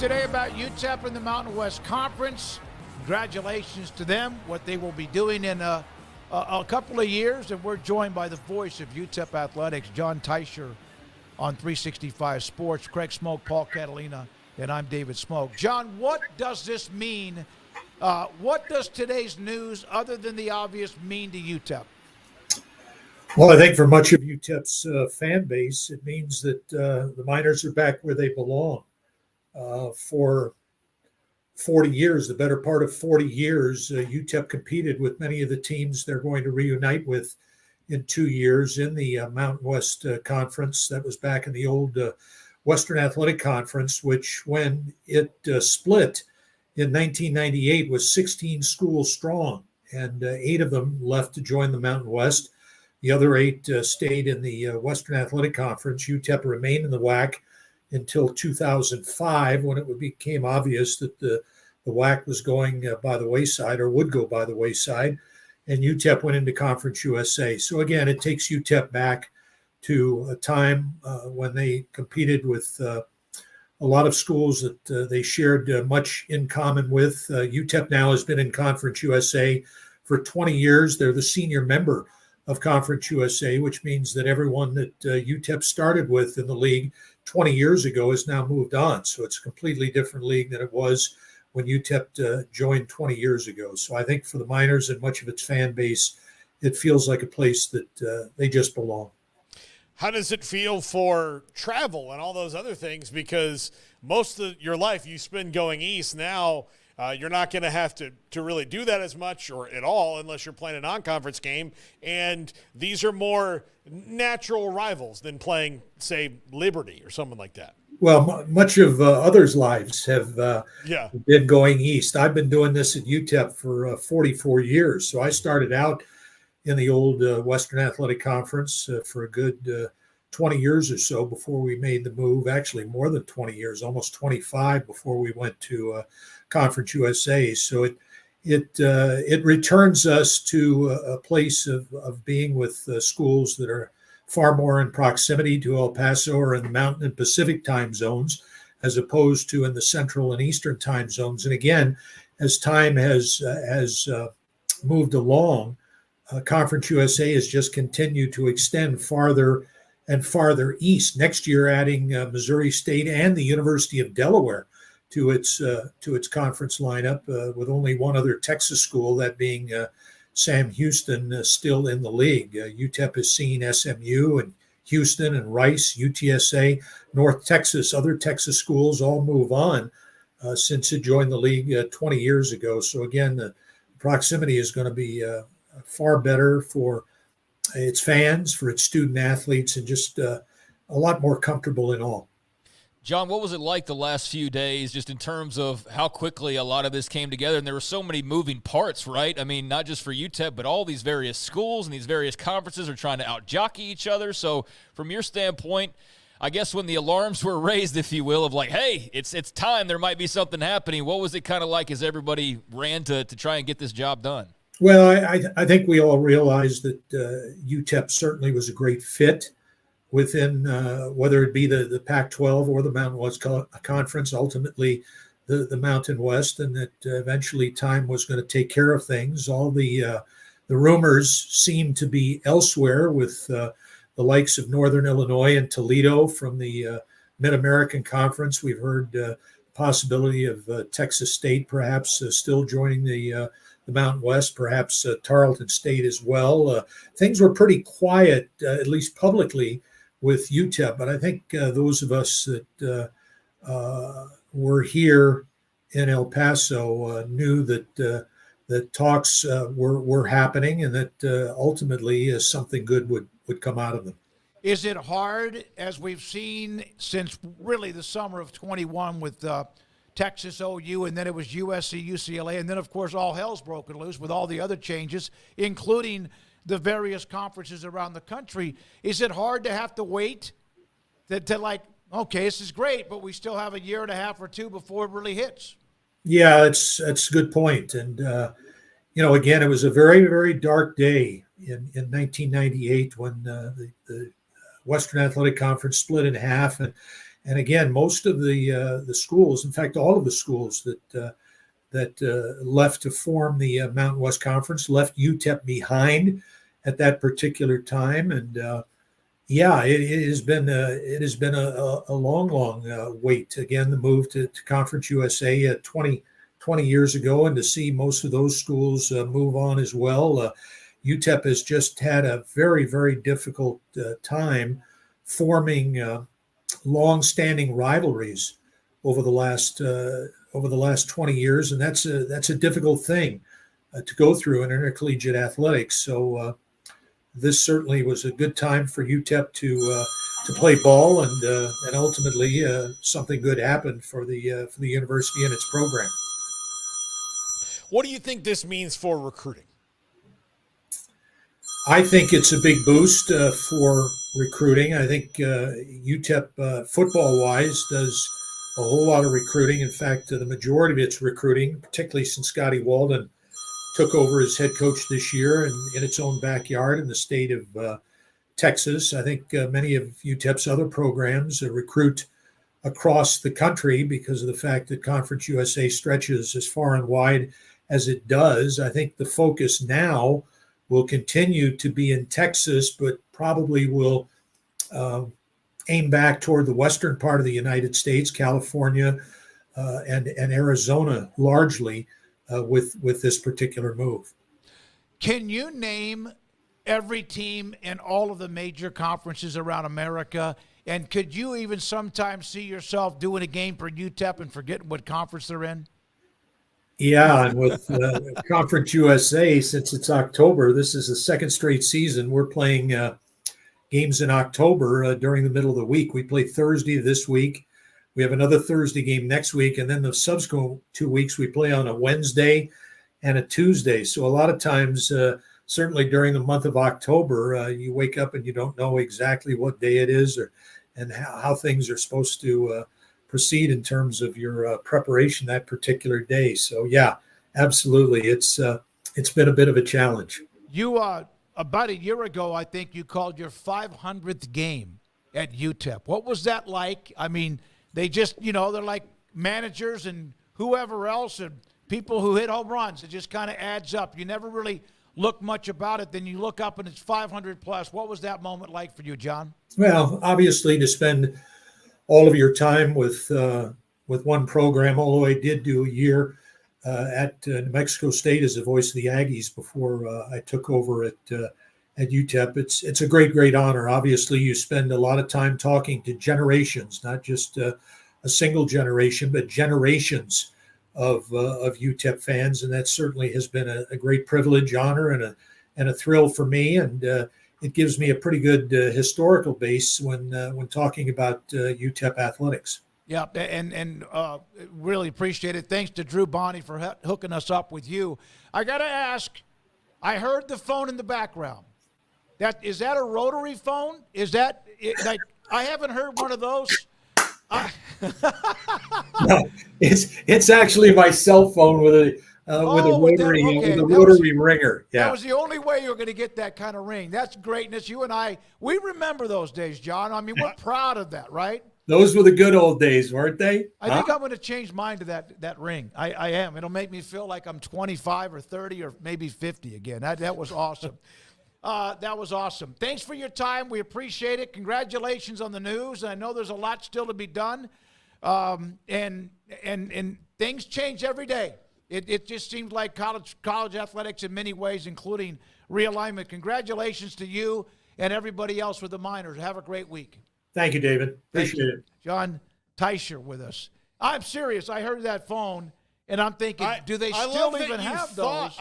today about UTEP and the Mountain West Conference. Congratulations to them, what they will be doing in a couple of years. And we're joined by the voice of UTEP Athletics, Jon Teicher, on 365 Sports. Craig Smoke, Paul Catalina, and I'm David Smoke. John, what does this mean? What does today's news, other than the obvious, mean to UTEP? Well, I think for much of UTEP's fan base, it means that the Miners are back where they belong. For 40 years, the better part of 40 years, UTEP competed with many of the teams they're going to reunite with in 2 years in the Mountain West Conference. That was back in the old Western Athletic Conference, which when it split in 1998 was 16 schools strong, and 8 of them left to join the Mountain West. The other 8 stayed in the Western Athletic Conference. UTEP remained in the WAC until 2005, when it became obvious that the WAC was going by the wayside, or would go by the wayside, and UTEP went into Conference USA. So again, it takes UTEP back to a time when they competed with a lot of schools that they shared much in common with. UTEP now has been in Conference USA for 20 years. They're the senior member of Conference USA, which means that everyone that UTEP started with in the league 20 years ago has now moved on. So it's a completely different league than it was when UTEP joined 20 years ago. So I think for the Miners and much of its fan base, it feels like a place that they just belong. How does it feel for travel and all those other things? Because most of your life you spend going east. Now you're not going to have to really do that as much or at all unless you're playing a non-conference game. And these are more natural rivals than playing, say, Liberty or something like that. Well, much of others' lives have been going east. I've been doing this at UTEP for 44 years. So I started out in the old Western Athletic Conference for a good 20 years or so before we made the move. Actually, more than 20 years, almost 25 before we went to Conference USA. So it returns us to a place of being with schools that are far more in proximity to El Paso or in the Mountain and Pacific time zones, as opposed to in the Central and Eastern time zones. And again, as time has moved along, Conference USA has just continued to extend farther and farther east. Next year, adding Missouri State and the University of Delaware to its conference lineup, with only one other Texas school, that being Sam Houston, still in the league. UTEP has seen SMU and Houston and Rice, UTSA, North Texas, other Texas schools all move on since it joined the league 20 years ago. So again, the proximity is going to be far better for its fans, for its student athletes, and just a lot more comfortable in all. John, what was it like the last few days, just in terms of how quickly a lot of this came together? And there were so many moving parts, right? I mean, not just for UTEP, but all these various schools and these various conferences are trying to out-jockey each other. So from your standpoint, I guess when the alarms were raised, if you will, of like, hey, it's time, there might be something happening, what was it kind of like as everybody ran to try and get this job done? Well, I think we all realized that UTEP certainly was a great fit within, whether it be the Pac-12 or the Mountain West Conference, ultimately the Mountain West, and that eventually time was going to take care of things. All the rumors seemed to be elsewhere, with the likes of Northern Illinois and Toledo from the Mid-American Conference. We've heard the possibility of Texas State perhaps still joining the Mountain West, perhaps Tarleton State as well. Things were pretty quiet, at least publicly, with UTEP, but I think those of us that were here in El Paso knew that talks were happening, and that ultimately something good would come out of them. Is it hard, as we've seen since really the summer of 21 with Texas OU, and then it was USC, UCLA, and then, of course, all hell's broken loose with all the other changes, including the various conferences around the country? Is it hard to have to wait to like, okay, this is great, but we still have a year and a half or two before it really hits? Yeah, that's a good point. And, again, it was a very, very dark day in 1998 when the Western Athletic Conference split in half. And again, most of the schools, in fact, all of the schools that left to form the Mountain West Conference left UTEP behind at that particular time. And yeah, it has been a long wait. Again, the move to Conference USA 20 years ago, and to see most of those schools move on as well. UTEP has just had a very, very difficult time forming long-standing rivalries over the last 20 years, and that's a difficult thing to go through in intercollegiate athletics. So this certainly was a good time for UTEP to play ball, and ultimately something good happened for the university and its program. What do you think this means for recruiting? I think it's a big boost for recruiting. I think UTEP, football-wise, does a whole lot of recruiting. In fact, the majority of its recruiting, particularly since Scotty Walden took over as head coach this year in its own backyard in the state of Texas. I think many of UTEP's other programs recruit across the country because of the fact that Conference USA stretches as far and wide as it does. I think the focus now will continue to be in Texas, but probably will aim back toward the western part of the United States, California, and Arizona largely with this particular move. Can you name every team in all of the major conferences around America? And could you even sometimes see yourself doing a game for UTEP and forgetting what conference they're in? Yeah, and with Conference USA, since it's October, this is the second straight season. We're playing games in October during the middle of the week. We play Thursday this week. We have another Thursday game next week, and then the subsequent 2 weeks we play on a Wednesday and a Tuesday. So a lot of times, certainly during the month of October, you wake up and you don't know exactly what day it is and how things are supposed to proceed in terms of your preparation that particular day. So yeah, absolutely, it's been a bit of a challenge. You about a year ago, I think you called your 500th game at UTEP. What was that like? I mean, they just, they're like managers and whoever else and people who hit home runs. It just kind of adds up. You never really look much about it. Then you look up and it's 500 plus. What was that moment like for you, John? Well, obviously to spend all of your time with one program, although I did do a year at New Mexico State as the voice of the Aggies before I took over at UTEP. It's a great honor. Obviously, you spend a lot of time talking to generations, not just a single generation, but generations of UTEP fans, and that certainly has been a great privilege, honor, and a thrill for me. And it gives me a pretty good historical base when talking about UTEP athletics. Yeah, and really appreciate it. Thanks to Drew Bonney for hooking us up with you. I got to ask, I heard the phone in the background. Is that a rotary phone? Is that like I haven't heard one of those. No, it's actually my cell phone with a rotary ringer. Yeah, that was the only way you were going to get that kind of ring. That's greatness. You and I, we remember those days, John. I mean, we're proud of that, right? Those were the good old days, weren't they? I think I'm going to change mine to that ring. I am. It'll make me feel like I'm 25 or 30 or maybe 50 again. That was awesome. That was awesome. Thanks for your time. We appreciate it. Congratulations on the news. I know there's a lot still to be done, and things change every day. It just seems like college athletics in many ways, including realignment. Congratulations to you and everybody else with the Miners. Have a great week. Thank you, David. Appreciate it. Jon Teicher with us. I'm serious. I heard that phone, and I'm thinking, do they still even have those?